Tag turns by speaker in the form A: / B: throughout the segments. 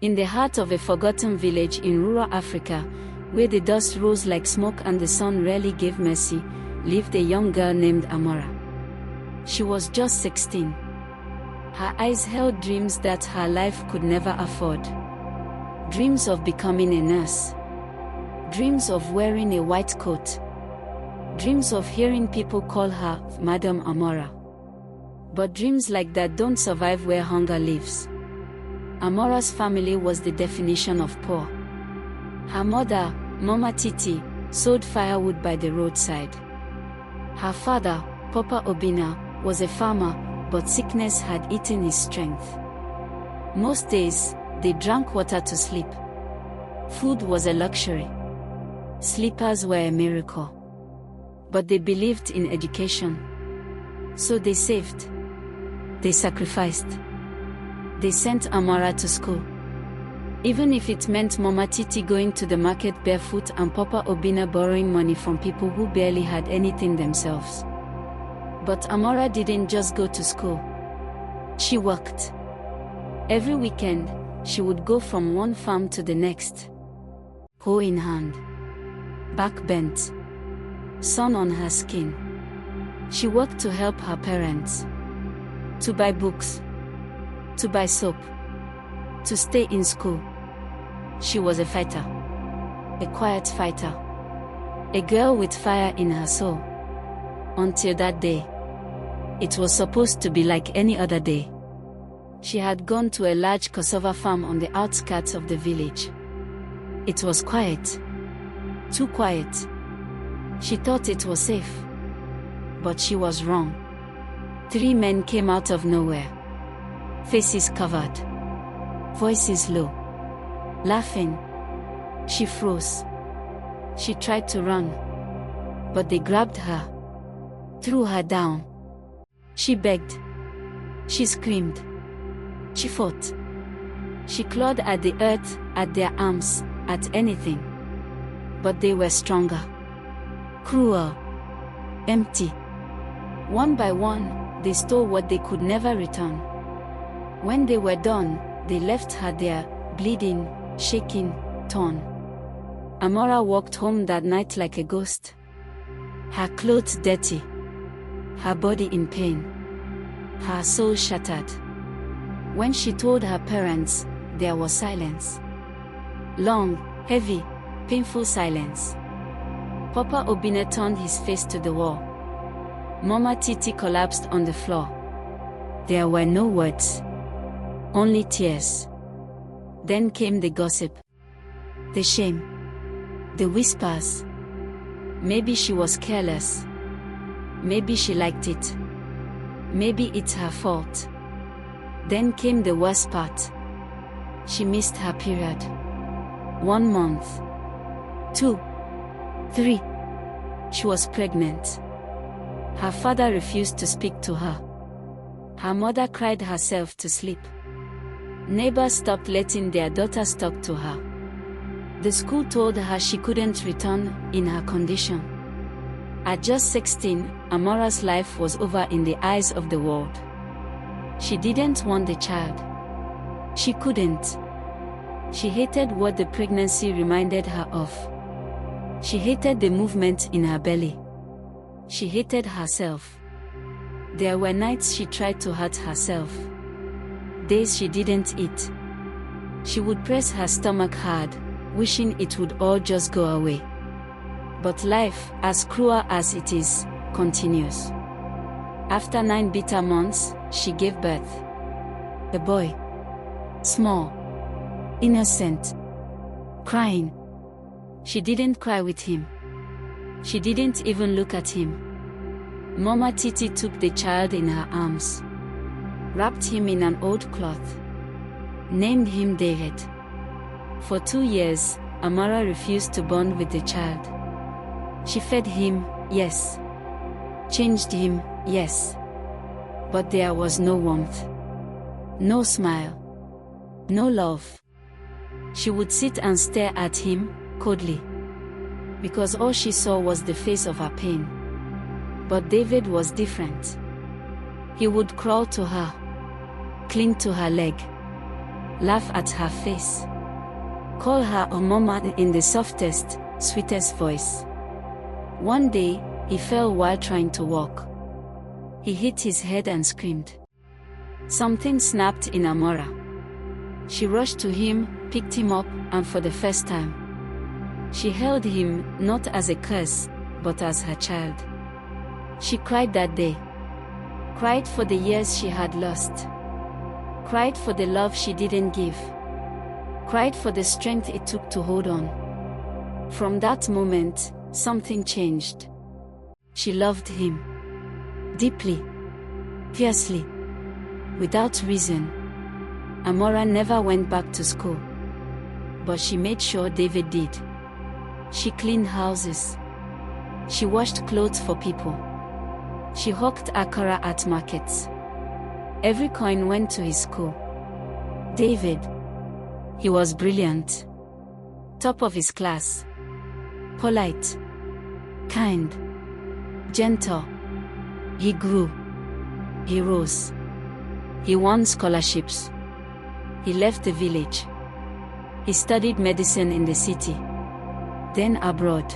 A: In the heart of a forgotten village in rural Africa, where the dust rose like smoke and the sun rarely gave mercy, lived a young girl named Amora. She was just 16. Her eyes held dreams that her life could never afford. Dreams of becoming a nurse. Dreams of wearing a white coat. Dreams of hearing people call her Madame Amora. But dreams like that don't survive where hunger lives. Amora's family was the definition of poor. Her mother, Mama Titi, sold firewood by the roadside. Her father, Papa Obinna, was a farmer, but sickness had eaten his strength. Most days, they drank water to sleep. Food was a luxury. Slippers were a miracle. But they believed in education. So they saved. They sacrificed. They sent Amora to school. Even if it meant Mama Titi going to the market barefoot and Papa Obinna borrowing money from people who barely had anything themselves. But Amora didn't just go to school. She worked. Every weekend, she would go from one farm to the next. Hoe in hand. Back bent. Sun on her skin. She worked to help her parents. To buy books. To buy soap. To stay in school. She was a fighter. A quiet fighter. A girl with fire in her soul. Until that day. It was supposed to be like any other day. She had gone to a large cassava farm on the outskirts of the village. It was quiet. Too quiet. She thought it was safe. But she was wrong. 3 men came out of nowhere. Faces covered. Voices low. Laughing. She froze. She tried to run. But they grabbed her. Threw her down. She begged. She screamed. She fought. She clawed at the earth, at their arms, at anything. But they were stronger. Cruel. Empty. One by one, they stole what they could never return. When they were done, they left her there, bleeding, shaking, torn. Amora walked home that night like a ghost. Her clothes dirty. Her body in pain. Her soul shattered. When she told her parents, there was silence. Long, heavy, painful silence. Papa Obinna turned his face to the wall. Mama Titi collapsed on the floor. There were no words. Only tears. Then came the gossip. The shame. The whispers. Maybe she was careless. Maybe she liked it. Maybe it's her fault. Then came the worst part. She missed her period. 1 month. 2. 3. She was pregnant. Her father refused to speak to her. Her mother cried herself to sleep. Neighbors stopped letting their daughters talk to her. The school told her she couldn't return in her condition. At just 16, Amora's life was over in the eyes of the world. She didn't want the child. She couldn't. She hated what the pregnancy reminded her of. She hated the movement in her belly. She hated herself. There were nights she tried to hurt herself. Days she didn't eat. She would press her stomach hard, wishing it would all just go away. But life, as cruel as it is, continues. After 9 bitter months, she gave birth. A boy. Small. Innocent. Crying. She didn't cry with him. She didn't even look at him. Mama Titi took the child in her arms. Wrapped him in an old cloth. Named him David. For 2 years, Amora refused to bond with the child. She fed him, yes. Changed him, yes. But there was no warmth. No smile. No love. She would sit and stare at him, coldly. Because all she saw was the face of her pain. But David was different. He would crawl to her. Cling to her leg. laugh at her face, call her a mama in the softest, sweetest voice. One day, he fell while trying to walk. He hit his head and screamed. Something snapped in Amora. She rushed to him, picked him up, and for the first time, she held him, not as a curse, but as her child. She cried that day. Cried for the years she had lost. Cried for the love she didn't give. Cried for the strength it took to hold on. From that moment, something changed. She loved him. Deeply. Fiercely. Without reason. Amora never went back to school. But she made sure David did. She cleaned houses. She washed clothes for people. She hawked akara at markets. Every coin went to his school. David. He was brilliant. Top of his class. Polite. Kind. Gentle. He grew. He rose. He won scholarships. He left the village. He studied medicine in the city. Then abroad.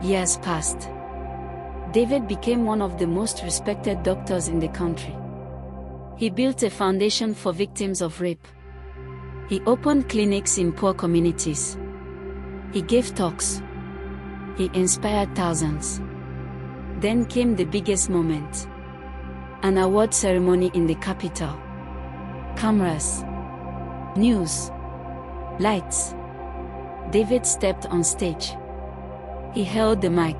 A: Years passed. David became one of the most respected doctors in the country. He built a foundation for victims of rape. He opened clinics in poor communities. He gave talks. He inspired thousands. Then came the biggest moment. An award ceremony in the capital. Cameras. News. Lights. David stepped on stage. He held the mic.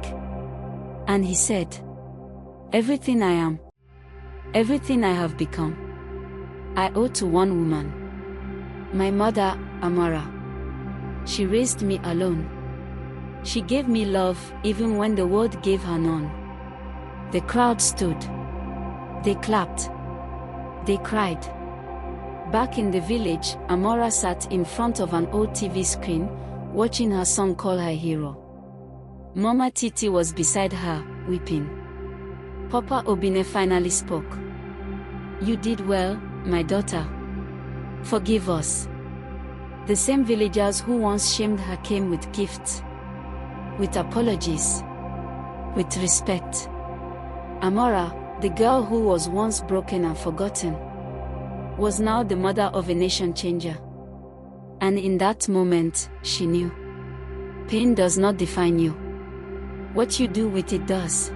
A: And he said, "Everything I am, everything I have become, I owe to one woman. My mother, Amora. She raised me alone. She gave me love even when the world gave her none." The crowd stood. They clapped. They cried. Back in the village, Amora sat in front of an old TV screen, watching her son call her hero. Mama Titi was beside her, weeping. Papa Obinna finally spoke. "You did well, my daughter. Forgive us." The same villagers who once shamed her came with gifts, with apologies, with respect. Amora, the girl who was once broken and forgotten, was now the mother of a nation changer. And in that moment, she knew. Pain does not define you. What you do with it does.